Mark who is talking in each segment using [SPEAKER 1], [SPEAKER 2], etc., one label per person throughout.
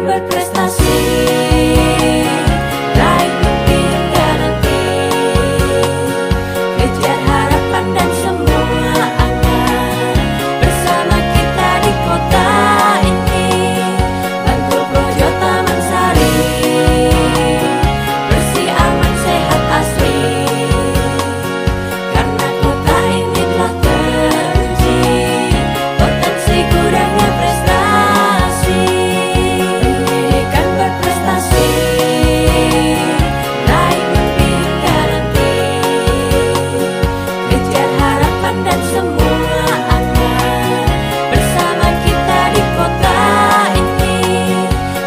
[SPEAKER 1] berprestasi, raih mimpi hingga nanti, kejar harapan dan semua akan bersama kita di kota ini. Bangku Projo Taman Sari, bersih aman sehat asri, karena kota ini telah teruji potensi kurangnya prestasi. Pendidikan berprestasi, raih mimpi hingga nanti, kejar harapan dan semua akan bersama kita di kota ini.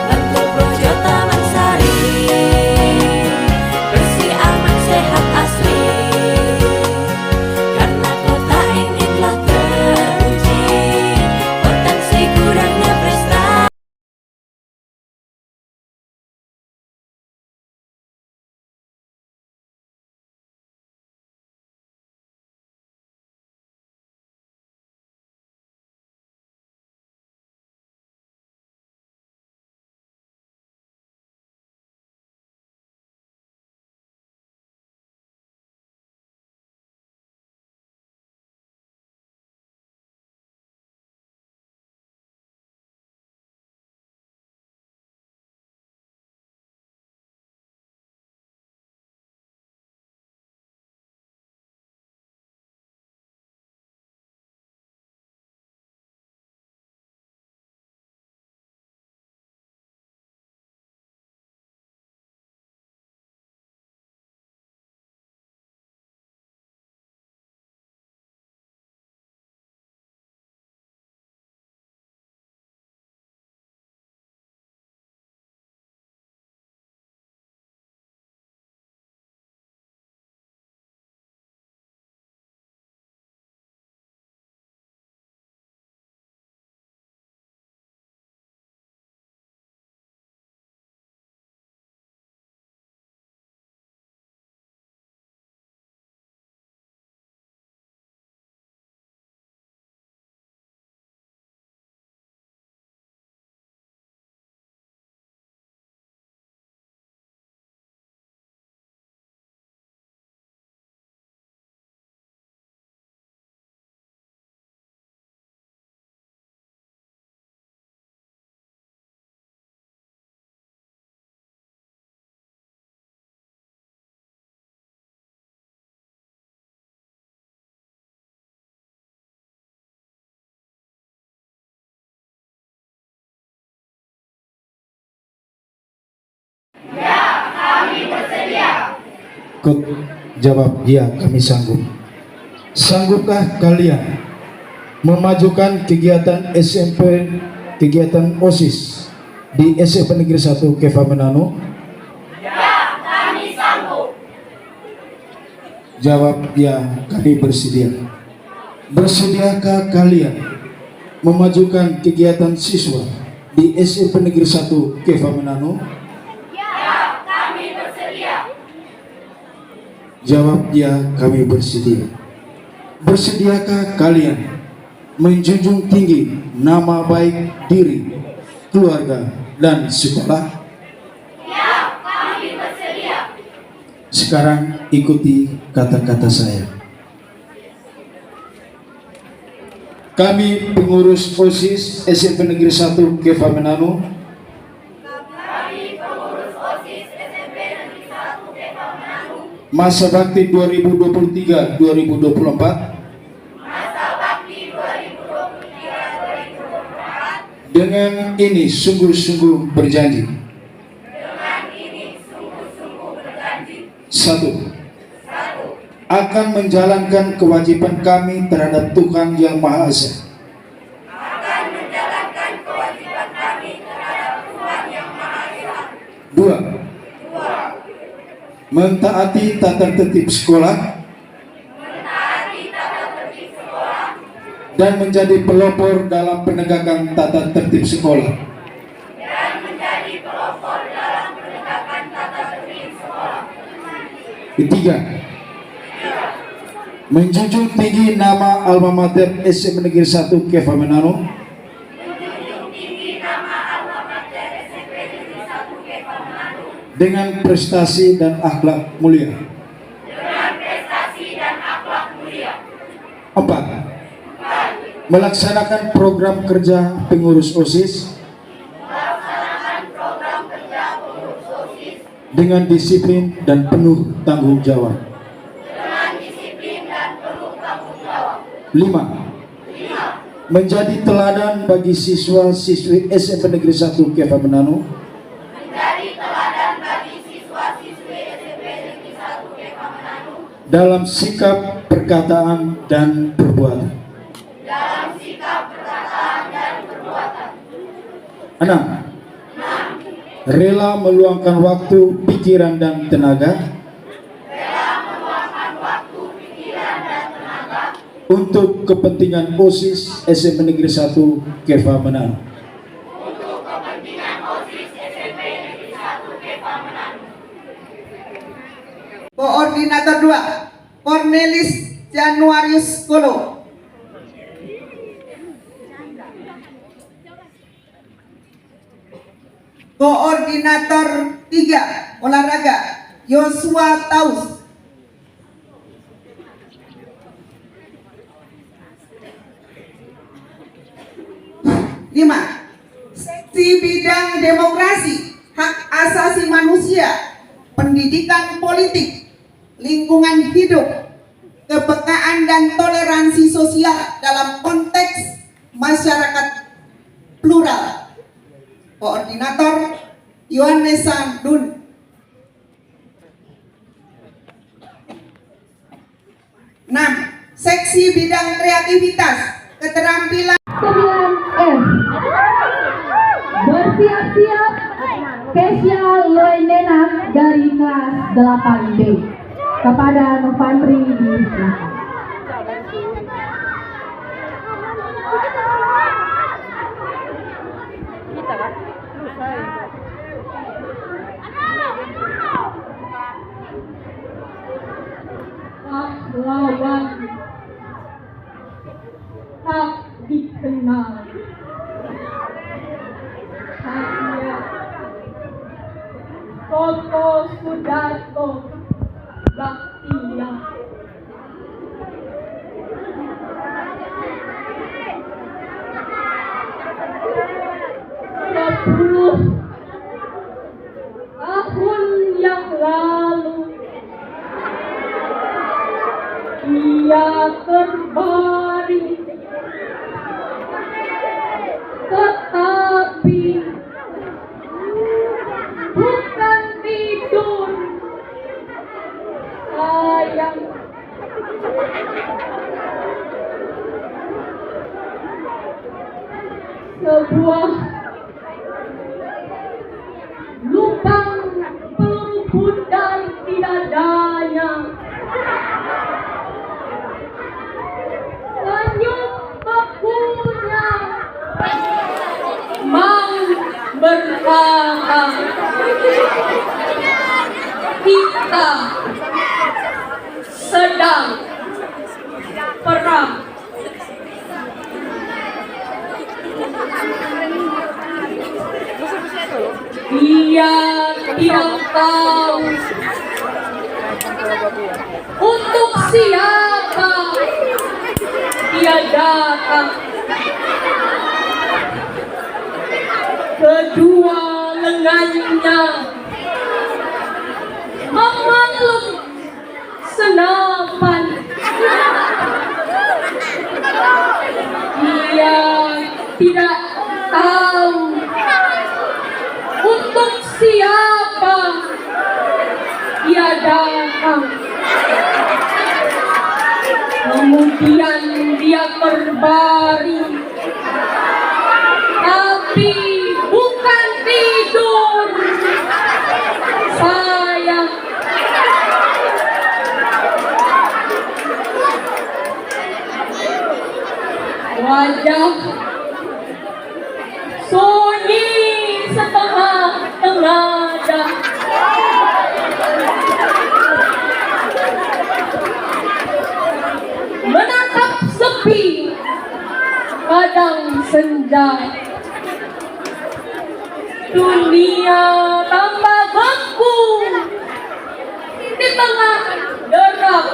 [SPEAKER 1] Bangku Projo Taman Sari, bersih aman sehat asri, karena kota ini telah teruji potensi kurangnya prestasi.
[SPEAKER 2] Kut jawab, ya kami sanggup. Sanggupkah kalian memajukan kegiatan SMP, kegiatan OSIS di SMP Negeri 1 Keva Menano?
[SPEAKER 3] Ya, kami sanggup.
[SPEAKER 2] Jawab, ya kami bersedia. Bersediakah kalian memajukan kegiatan siswa di SMP Negeri 1 Keva Menano?
[SPEAKER 3] Ya, kami bersedia.
[SPEAKER 2] Jawab, ya kami bersedia. Bersediakah kalian menjunjung tinggi nama baik diri, keluarga, dan sekolah?
[SPEAKER 3] Ya, kami bersedia.
[SPEAKER 2] Sekarang ikuti kata-kata saya. Kami pengurus OSIS SMP Negeri 1 Keva Menano,
[SPEAKER 3] Kami pengurus OSIS SMP Negeri 1 Keva Menano,
[SPEAKER 2] masa bakti 2023-2024,
[SPEAKER 3] masa bakti 2023-2024,
[SPEAKER 2] dengan ini sungguh-sungguh berjanji.
[SPEAKER 3] dengan ini sungguh-sungguh berjanji.
[SPEAKER 2] 1. Akan menjalankan kewajiban kami terhadap Tuhan Yang Maha Esa.
[SPEAKER 3] Akan menjalankan kewajiban kami terhadap Tuhan Yang Maha Esa.
[SPEAKER 2] 2. Mentaati tata tertib sekolah
[SPEAKER 3] Mentaati tata tertib sekolah
[SPEAKER 2] dan menjadi pelopor dalam penegakan tata tertib sekolah.
[SPEAKER 3] dan menjadi pelopor dalam penegakan tata tertib sekolah.
[SPEAKER 2] 3. Menjunjung tinggi nama alma mater SMP Negeri 1 Keva Menano
[SPEAKER 3] Menjunjung tinggi nama alma mater SMP
[SPEAKER 2] dengan prestasi dan akhlak mulia. 4. Melaksanakan program kerja pengurus OSIS dengan disiplin dan penuh tanggung jawab. 5. Menjadi teladan bagi siswa-siswi SMP Negeri 1 Keva Menanu dalam sikap, perkataan, dan perbuatan. 6. Rela meluangkan waktu, pikiran, dan tenaga untuk kepentingan OSIS SMP Negeri 1 Keva Menanu.
[SPEAKER 4] Koordinator 2 Cornelis Januarius Kolo. Koordinator 3 Olahraga Yosua Taus. Lima, Seksi Bidang Demokrasi, Hak Asasi Manusia, Pendidikan Politik, Lingkungan Hidup, Kepekaan dan Toleransi Sosial dalam konteks masyarakat plural. Koordinator Yohanes Sandun. 6. Seksi Bidang Kreativitas, Keterampilan.
[SPEAKER 5] 9F. Bersiap-siap Kesya Loenena dari kelas 8B. Kepada Novandri di belakang. Pahlawan tak dikenal, hanya Toto Sudarto Baktiya. Sepuluh tahun yang lalu ia terbaring, tetapi bukan tidur, sayang. Sebuah lubang peluru pudar di dadanya. Senyum bebunya mau berkata, kita sedang perang. Dia tidak tahu untuk siapa dia datang. Kedua lengannya memeluk senapan. Dia tidak tahu untuk siapa dia datang. Kemudian dia berbaring, tapi bukan tidur, sayang. Wajah sunyi setengah tengadah. Menatap sepi padang senja. Dunia tambah beku tengah derap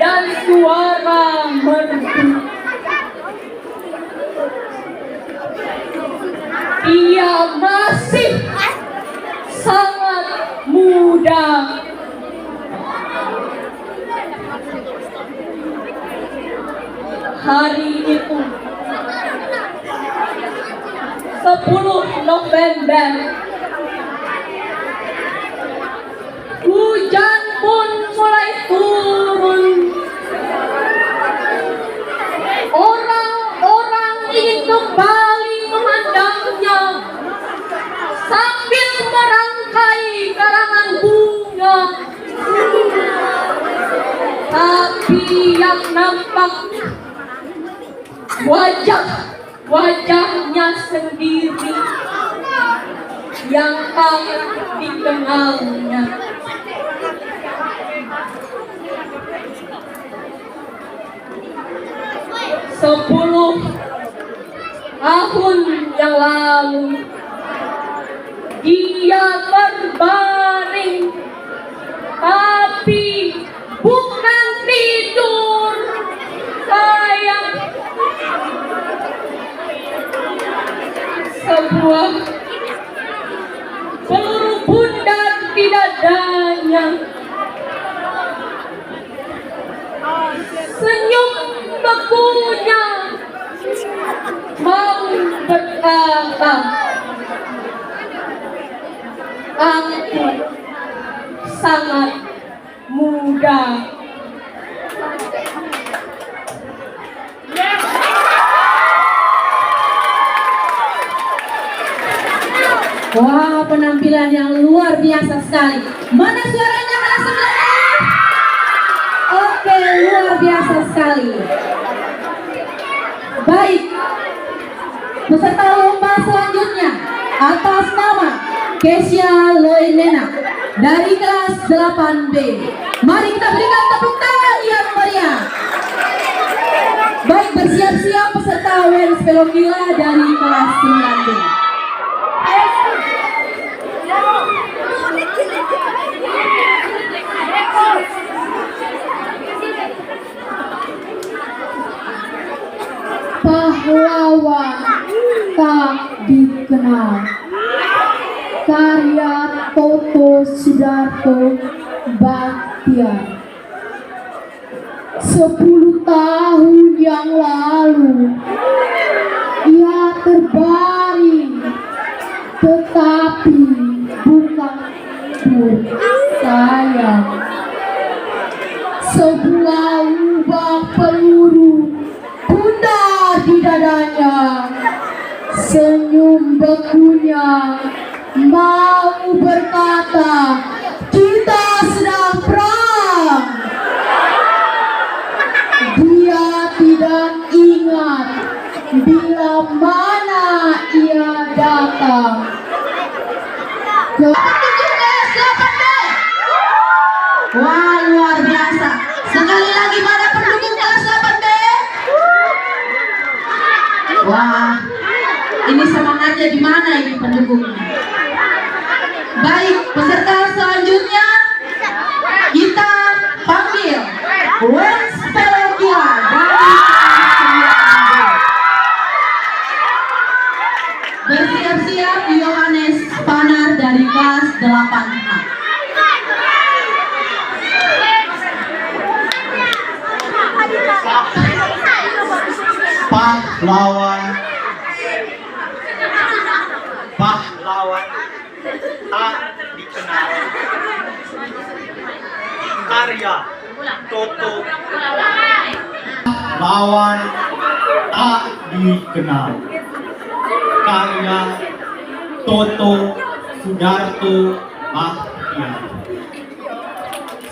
[SPEAKER 5] dan suara merdu. Dia masih sangat muda. Hari itu 10 November, hujan pun mulai turun. Orang-orang ingin kembali memandangnya sambil merangkai karangan bunga. Tapi yang nampak wajahnya sendiri yang tak dikenalnya. Sepuluh tahun yang lalu dia berbaring, tapi bukan tidur, sayang. Sebuah peluru bundar di dadanya. Senyum bekunya mau berkata, aku sangat muda.
[SPEAKER 6] Wah, penampilan yang luar biasa sekali. Mana suaranya anak sebelah? Oke, luar biasa sekali. Baik, peserta lomba selanjutnya atas nama Kesia Loenena dari kelas 8B. Mari kita berikan tepuk tangan yang meriah. Baik, bersiap-siap peserta WNS Pelokila dari kelas 9B. Pahlawan tak dikenal, karya Toto Sudarto Bachtiar. 10 tahun yang lalu ia terbaring, tetapi bukan tidur, sayang. Sebuah lubang peluru bundar di dadanya. Senyum bekunya mau berkata, kita sedang perang. Dia tidak ingat bila mana ia datang. Wah, luar biasa. Sekali lagi, mana pendukung kelas 8B? Wah, ini semangatnya di mana ini pendukungnya? Baik, peserta selanjutnya kita panggil WNS Pelokila dari kelas 9B. Bersiap-siap Yohanes Panar dari kelas 8A.
[SPEAKER 7] Pahlawan tak dikenal, karya Toto. Pahlawan tak dikenal, karya Toto Sudarto Bachtiar.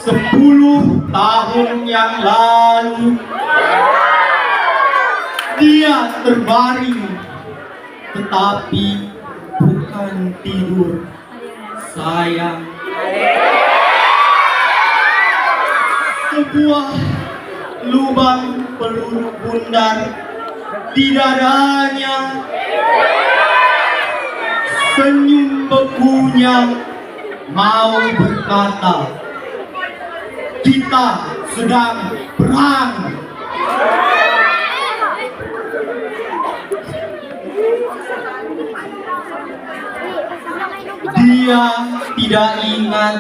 [SPEAKER 7] 10 tahun yang lalu dia terbaring, tetapi bukan tidur, sayang. Sebuah lubang peluru bundar di dadanya. Senyum bekunya mau berkata, kita sedang perang. Dia tidak ingat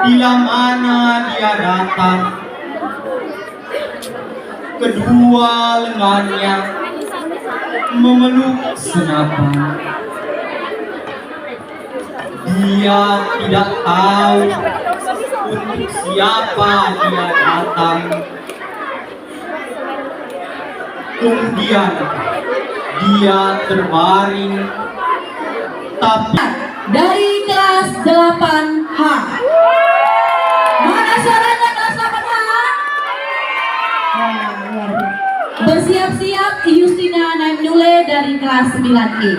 [SPEAKER 7] bila mana dia datang. Kedua lengannya memeluk senapan. Dia tidak tahu untuk siapa dia datang. Kemudian dia terbaring, tapi
[SPEAKER 6] Dari kelas 8H. Mana suaranya kelas 8H? Bersiap-siap Yustina Naimnule dari kelas 9E.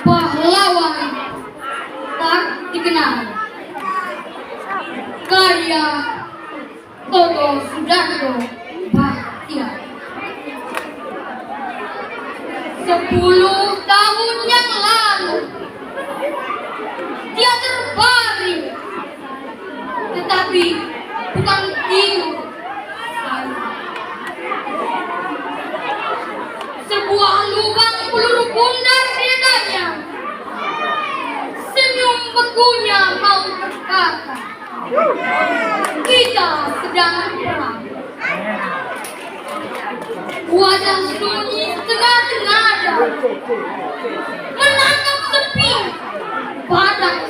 [SPEAKER 5] Pahlawan tak dikenal, kaya Toto Sudarto Bhaktia. 10 tahun yang lalu dia terbaring, tetapi bukan tidur. Sebuah lubang peluru bundar di dadanya. Senyum bekunya mau berkata, kita sedang perang. Wajah sunyi setengah nada menatap sepi padang.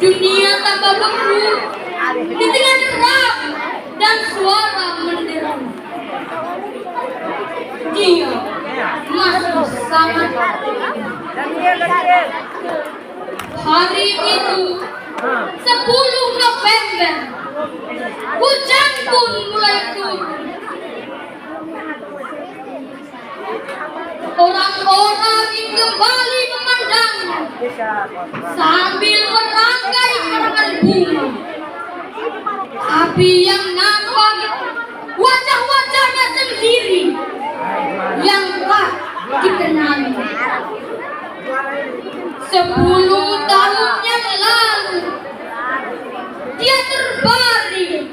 [SPEAKER 5] Dunia tambah beku di tengah derap dan suara menderu. Dia masih sangat. Hari itu 10 November, hujan pun mulai turun. Orang-orang kembali memandangnya sambil merangkai karangan bunga. Tapi yang nampak wajah-wajahnya sendiri yang tak dikenali. 10 tahun yang lalu dia terbaring,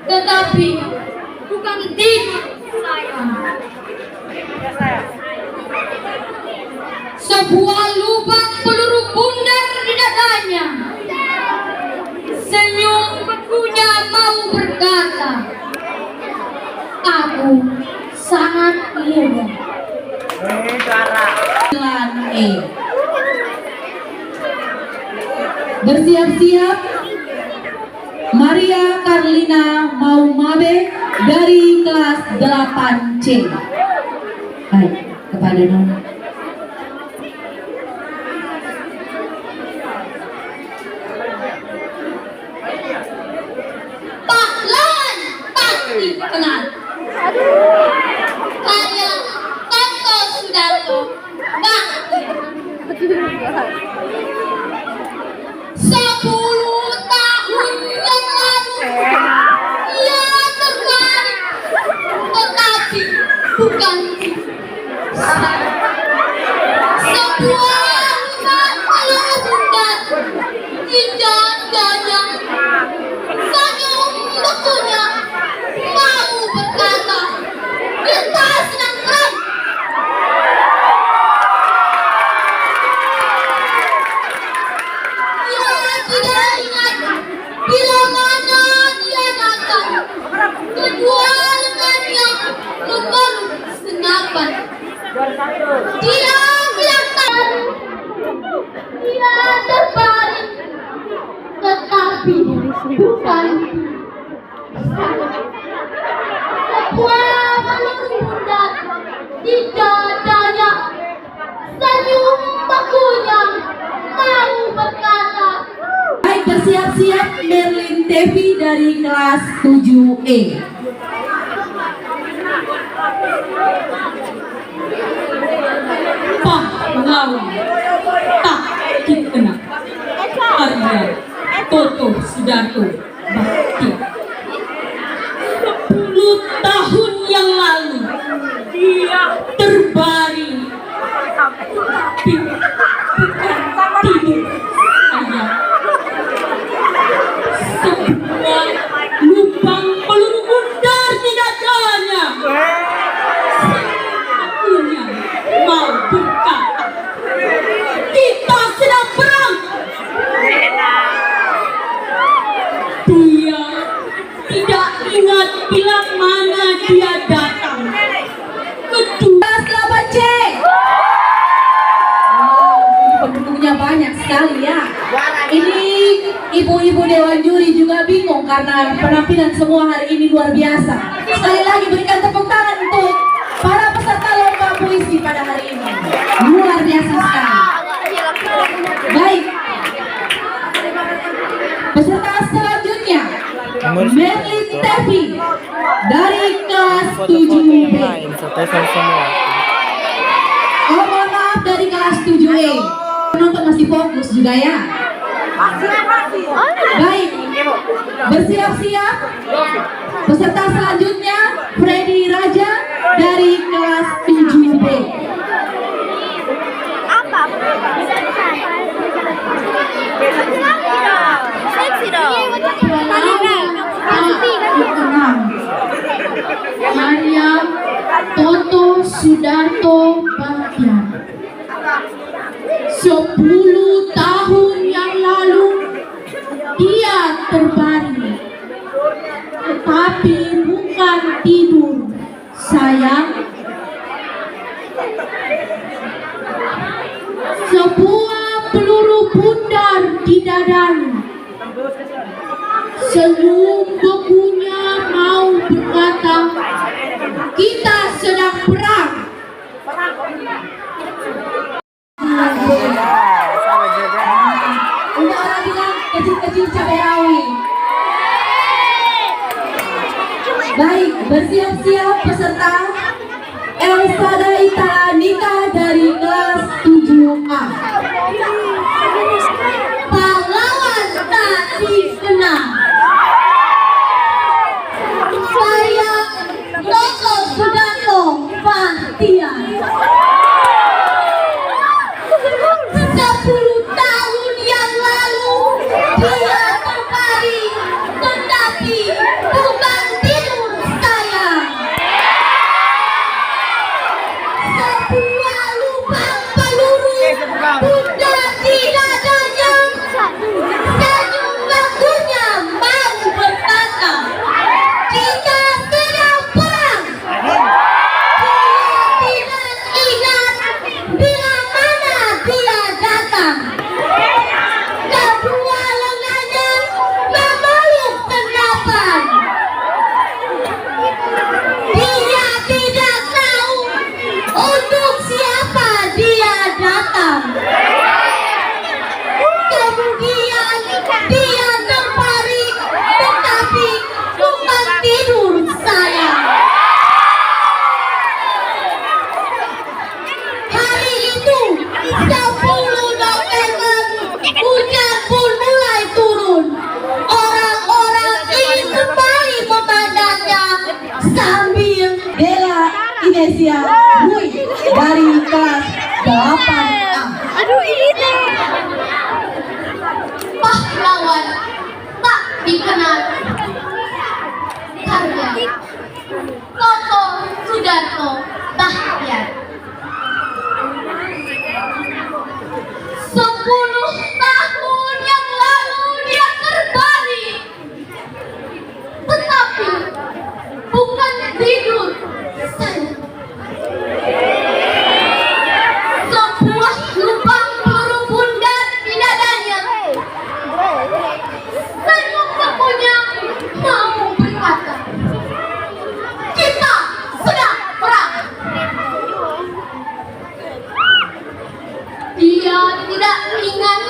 [SPEAKER 5] tetapi bukan tidur sayang. Sebuah lubang peluru bundar di dadanya. Senyum bekunya mau berkata, aku sangat muda.
[SPEAKER 6] E. Bersiap-siap Maria Carlina Maumabe dari kelas 8C. Baik, kepada Nona.
[SPEAKER 5] Pahlawan tak dikenal, kaya Toto Sudarto Bhaktia. 10 tahun yang lalu ia terbaring, tetapi bukan sebuah peluru bundar di dadanya. Senyum bekunya mau berkata, kita sedang perang. Dia tidak ingat bila mana dia datang. Kedua lengannya memeluk senapan. Dia bilang dia terbaring, tetapi bukan sebuah peluru bundar di dadanya. Senyum bekunya mau berkata,
[SPEAKER 6] Baik, bersiap-siap Merlin Tevi dari kelas 7E. Pahlawan tak dikenal, karya Toto Sudarto Bhaktia. 10 tahun yang lalu
[SPEAKER 5] dia terbaring. Bukan tidur saja. Sebuah lubang peluru bundar di dadanya. Sebenarnya mau berkata, kita sedang perang. Dia tidak ingat bila mana dia datang. Kedua,
[SPEAKER 6] Selamat C. Pendukungnya banyak sekali ya. Ini ibu-ibu Dewan Juri juga bingung karena penampilan semua hari ini luar biasa. Sekali lagi berikan tepuk tangan untuk para peserta lomba puisi pada hari ini. Luar biasa sekali. Baik. Peserta selanjutnya Merlin Tevi dari kelas 7B. Oh, mohon maaf dari kelas 7E. Penonton masih fokus juga ya. Baik, bersiap-siap. Peserta selanjutnya Freddy Raja dari kelas 7B.
[SPEAKER 3] Seksi dong.
[SPEAKER 6] Maryam Toto Sudarto Bahtiar. 10 tahun yang lalu dia terbaring, tetapi bukan tidur, sayang. Sebuah peluru bundar di dadanya. Senyum bebunya mau berkata, kita sedang perang. Untuk orang bilang kecil-kecil cabai rawit. Baik, bersiap-siap peserta Elsa Daita Nika dari kelas 7A. Pahlawan tak dikenal. Saya Toto Sudarto Bahtiar. 10 tahun yang lalu dia terbaring, tetapi bukan tidur, sayang. Sebuah lubang peluru bundar di dadanya. Senyum bagunya mau berkata, kita sedang perang. Dia tidak ingat bila mana dia datang. Kedua lengannya memeluk senapan. Dia tidak tahu untuk siapa dia datang. Kemudian dia terbaring, tetapi bukan tidur, sayang. Hari itu 10 November, hujan pun mulai turun. Orang-orang ingin kembali memandangnya sambil Dela Inesia Rui dari kelas 8A. Pahlawan tak dikenal. Karya Toto Sudarto Bahtiar. 10 tahun yang lalu dia terbaring, tetapi bukan tidur, sayang. Sebuah lubang peluru bundar di dadanya. Senyum bebunya mau berkata, kita sedang perang. Dia tidak ingat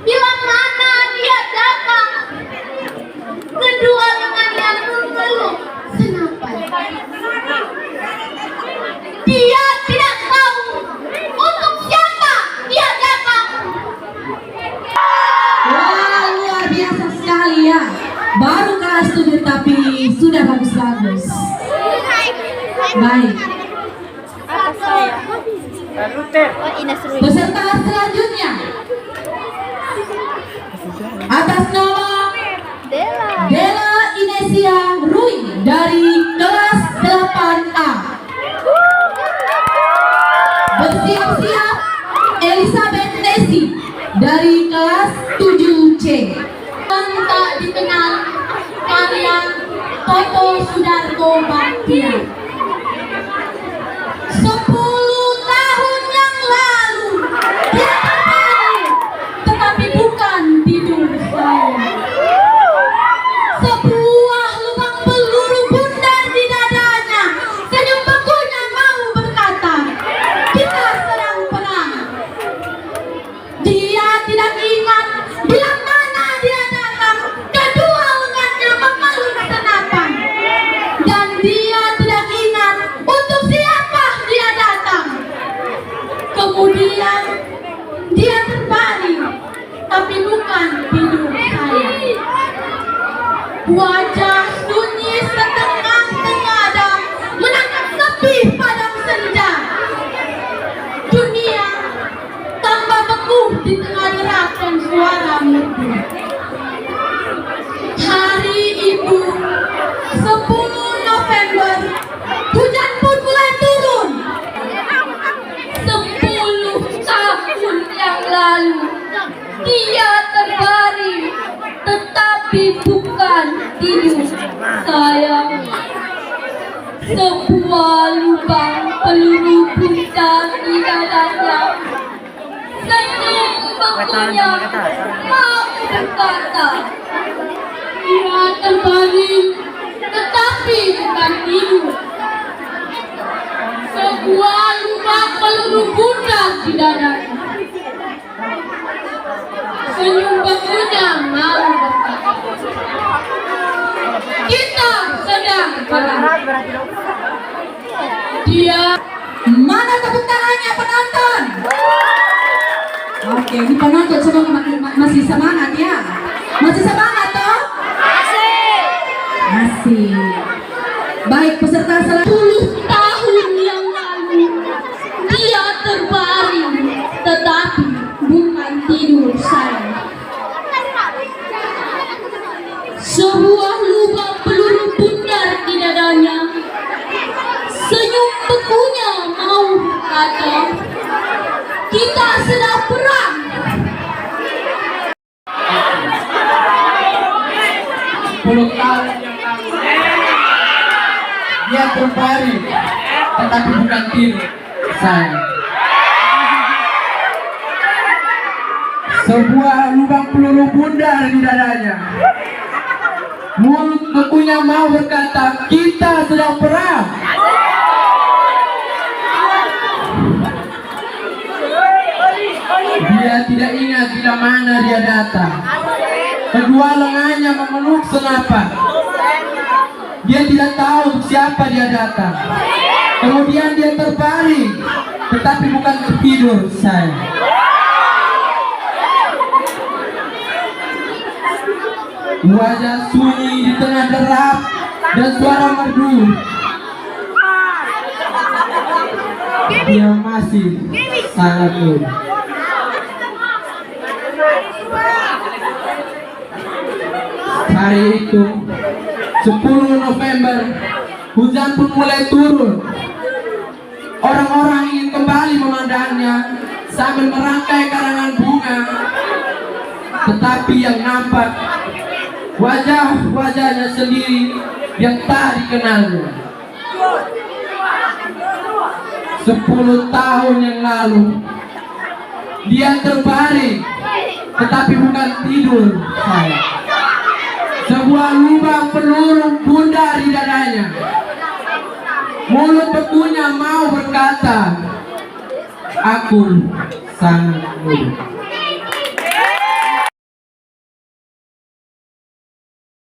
[SPEAKER 6] bila mana dia datang. Kedua lengannya memeluk senapan. Dia tidak tahu untuk siapa dia datang. Wah, luar biasa sekali ya. Baru kelas 7 tapi sudah bagus-bagus. Baik. Peserta selanjutnya atas nama Dela Inesia Rui dari kelas 8A. Bersiap-siap Elizabeth Nesi dari kelas 7C.
[SPEAKER 5] Tak dikenal karya Toto Sudarko Baktiar.
[SPEAKER 6] 10 tahun yang lalu dia terbangun, tetapi bukan tidur saya. Sebuah lubang peluru bundar di dadanya. Senyum bekunya mau berkata, kita sedang perang. Dia tidak ingat bila mana dia datang. Kedua lengannya memeluk senapan. Dan dia tidak ingat untuk siapa dia datang. Kemudian dia terbaring, tapi bukan tidur saya. Wajah sunyi setengah tengadam menangkap sepi padang senja. Dunia tambah beku di tengah derakan suara merdu. Hari Ibu 10 November, hujan pun mulai turun.
[SPEAKER 5] 10 tahun yang lalu dia terbaring, tetapi bukan tidur saya. Sebuah lubang peluru bundar di dadanya. Senyum bekunya mau berkata, dia terbaring, tetapi bukan tidur. Sebuah lubang peluru bundar di dadanya. Senyum bekunya mau berkata, kita sedang perang. Dia
[SPEAKER 6] Mana tepuk tangannya penonton? Oke, ini penonton coba masih semangat ya? Masih semangat toh? Masih. Baik, peserta selanjutnya.
[SPEAKER 5] 10 tahun yang lalu dia terbaring, tetapi bukan tidur saya. Sebuah lubang peluru bundar di dadanya. Senyum bekunya mau berkata, kita sedang perang.
[SPEAKER 7] Dia terbaring, tetapi bukan tidur saya. Sebuah lubang peluru bundar di dadanya. Mulut bekunya mau berkata, kita sedang perang. Dia tidak ingat bila mana dia datang. Kedua lengannya memeluk senapan. Dia tidak tahu siapa dia datang. Kemudian dia terbaring, tetapi bukan tertidur saya. Wajah sunyi di tengah derap dan suara merdu. Dia masih sangat muda. Hari itu 10 November, hujan pun mulai turun. Orang-orang ingin kembali memandangnya sambil merangkai karangan bunga. Tetapi yang nampak wajah-wajahnya sendiri yang tak dikenalnya. 10 tahun yang lalu dia terbaring, tetapi bukan tidur saya. Sebuah lubang peluru bundar di dadanya. Mulut bekunya mau berkata, aku sangat muda.